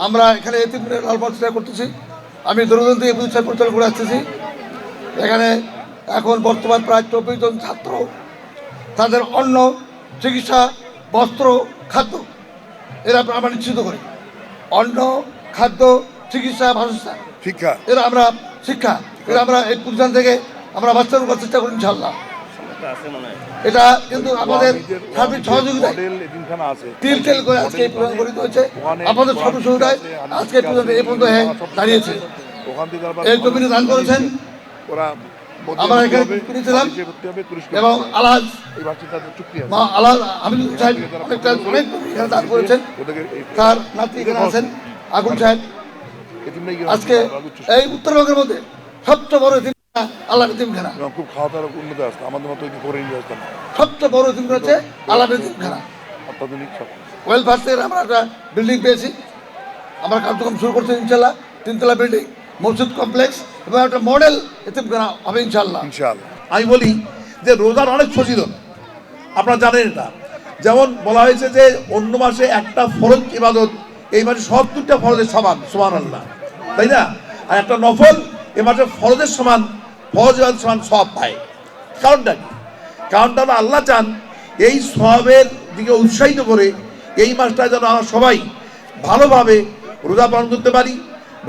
আমরা এখানে এতিমদের লালপাত করতেছি। আমি দূরদূর থেকে প্রতিষ্ঠান পরিচালনা করে আসতেছি। এখানে এখন বর্তমান প্রায় 24 জন ছাত্র তাদের অন্ন, চিকিৎসা, বস্ত্র, খাদ্য এরা আমরা নিশ্চিত করি। অন্ন, খাদ্য, চিকিৎসা, বাসস্থান, শিক্ষা, এরা আমরা শিক্ষা এরা আমরা এই প্রতিষ্ঠান থেকে আমরা বাস্তবায়ন করার চেষ্টা করি ইনশাআল্লাহ। এটা কিন্তু আমাদের সার্বিক সহযোগিতায় তিল তেল করে আজকে এই প্রোগ্রাম গঠিত হয়েছে। আমাদের সর্বসুবিধায় আজকে এই পর্যন্ত দাঁড়িয়েছে। এই কমিটি দান করেছেন, আমরা এখানে কিনেছিলাম এবং আলহাজ হামিদুল সাহেব অনেক এখানে দান করেছেন। তার নাতি এখানে আছেন আগুন সাহেব। আজকে এই উত্তরবঙ্গের মধ্যে সবচেয়ে বড় আল্লাহ এতিমখানা, খুব খাওয়া দাওয়ার উন্নত আছে, আমাদের মতো করে নিয়ে আসতাম। সবচেয়ে বড় এতিমখানা হচ্ছে আল্লাহ এতিমখানা। অত্যাধুনিক সব ওয়েলফেয়ার থেকে আমরা একটা বিল্ডিং পেয়েছি, আমরা কার্যক্রম শুরু করছি ইনশাল্লাহ। 3 তলা বিল্ডিং, মসজিদ কমপ্লেক্স এবং একটা মডেল এতিমখানা হবে ইনশাল্লাহ। আমি বলি যে রোজার অনেক ফজিলত, আপনারা জানেন এটা। যেমন বলা হয়েছে যে অন্য মাসে একটা ফরজ ইবাদত, এই মাসে 70টা ফরজের সমান, সুবহানাল্লাহ, তাই না? আর একটা নফল এ মাসে ফরজের সমান, ফরজ ইবাদত সমান সওয়াব পায়। কারণটা কি? কারণটা হলো আল্লাহ চান এই সওয়াবের দিকে উৎসাহিত করে এই মাসটায় যেন আমরা সবাই ভালোভাবে রোজা পালন করতে পারি,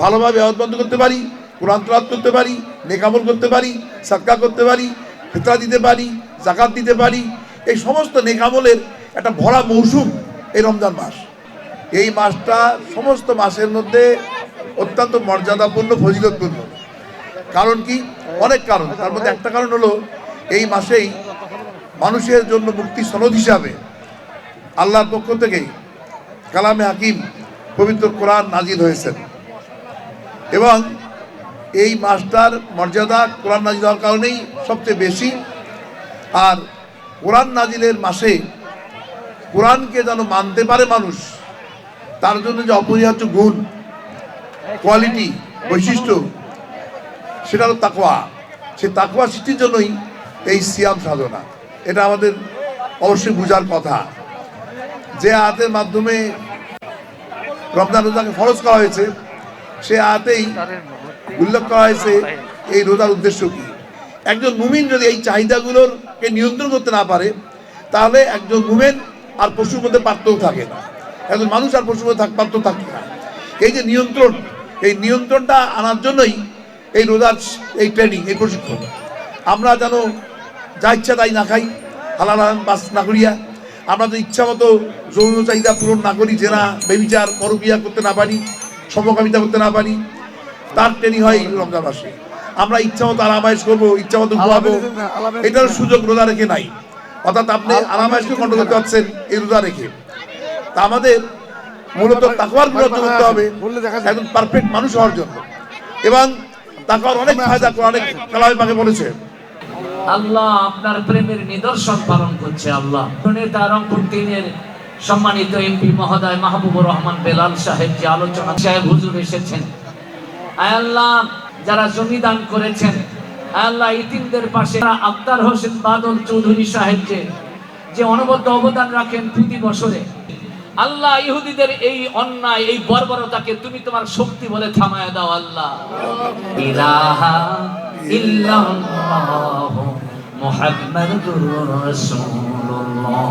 ভালোভাবে ইবাদত বন্ধ করতে পারি, কোরআন তেলাওয়াত করতে পারি, নেক আমল করতে পারি, সাদকা করতে পারি, ফিতরা দিতে পারি, যাকাত দিতে পারি। এই সমস্ত নেক আমলের একটা ভরা মৌসুম এই রমজান মাস। এই মাসটা সমস্ত মাসের মধ্যে অত্যন্ত মর্যাদাপূর্ণ, ফজিলতপূর্ণ। কারণ কি? অনেক কারণ। তার মধ্যে একটা কারণ হলো এই মাসেই মানুষের জন্য মুক্তি সনদ হিসাবে আল্লাহর পক্ষ থেকেই কালামে হাকিম পবিত্র কোরআন নাজিল হয়েছেন এবং এই মাসটার মর্যাদা কোরআন নাজিল হওয়ার কারণেই সবচেয়ে বেশি। আর কোরআন নাজিলের মাসে কোরআনকে যেন মানতে পারে মানুষ, তার জন্য যে অপরিহার্য গুণ, কোয়ালিটি, বৈশিষ্ট্য, সেটা হলো তাকওয়া। সেই তাকওয়া সৃষ্টির জন্যই এই সিয়াম সাধনা। এটা আমাদের অবশ্যই বোঝার কথা। যে আয়াতের মাধ্যমে রমজান রোজাকে ফরজ করা হয়েছে, সে আয়াতেই উল্লেখ করা হয়েছে এই রোজার উদ্দেশ্য কি। একজন মুমিন যদি এই চাহিদাগুলোরকে নিয়ন্ত্রণ করতে না পারে, তাহলে একজন মুমিন আর পশুর মধ্যে পার্থক্য থাকে না, একজন মানুষ আর পশুর মধ্যে পার্থক্য থাকে না। এই যে নিয়ন্ত্রণ, এই নিয়ন্ত্রণটা আনার জন্যই এই রোজার এই ট্রেনিং, এই প্রশিক্ষণ। আমরা যেন যা ইচ্ছা তাই না খাই, হালাল হারাম বাস না করিয়া, আমরা তো ইচ্ছা মতো যৌন চাহিদা পূরণ না করি, জেনা, বেবিচার, পরক্রিয়া করতে না পারি, সমকামিতা করতে না পারি, তার ট্রেনিং হয় এই রমজান মাসে। আমরা ইচ্ছা মতো আরামায়েশ করবো, ইচ্ছা মতো ঘুমাবো, এটার সুযোগ রোজা রেখে নাই। অর্থাৎ আপনি আরামায়েশকে কন্ট্রোল করতে পারছেন এই রোজা রেখে। তা আমাদের মূলত তাকওয়ার বিরত করতে হবে একদম পারফেক্ট মানুষ হওয়ার জন্য। এবং তাকওয়ার অনেক ফায়দা কোরআনে কালামে পাকে বলেছে। আল্লাহ আপনার প্রেমের নিদর্শন পালন করছে। আল্লাহ রংপুর 3-এর সম্মানিত এমপি মহোদয় মাহবুবুর রহমান বেলাল সাহেব যে আলোচনা সাহেব হুজুর এসেছেন, আয় আল্লাহ যারা জমি দান করেছেন, আয় আল্লাহ ইতিমদের পাশে আক্তার হোসেন বাদল চৌধুরী সাহেব যে অনবদ্য অবদান রাখেন প্রতি বছরে, আল্লাহ ইহুদিদের এই অন্যায়, এই বর্বরতাকে তুমি তোমার শক্তি বলে থামায় দাও। আল্লাহ ইলাহা ইল্লাল্লাহ মুহাম্মাদুর রাসূলুল্লাহ।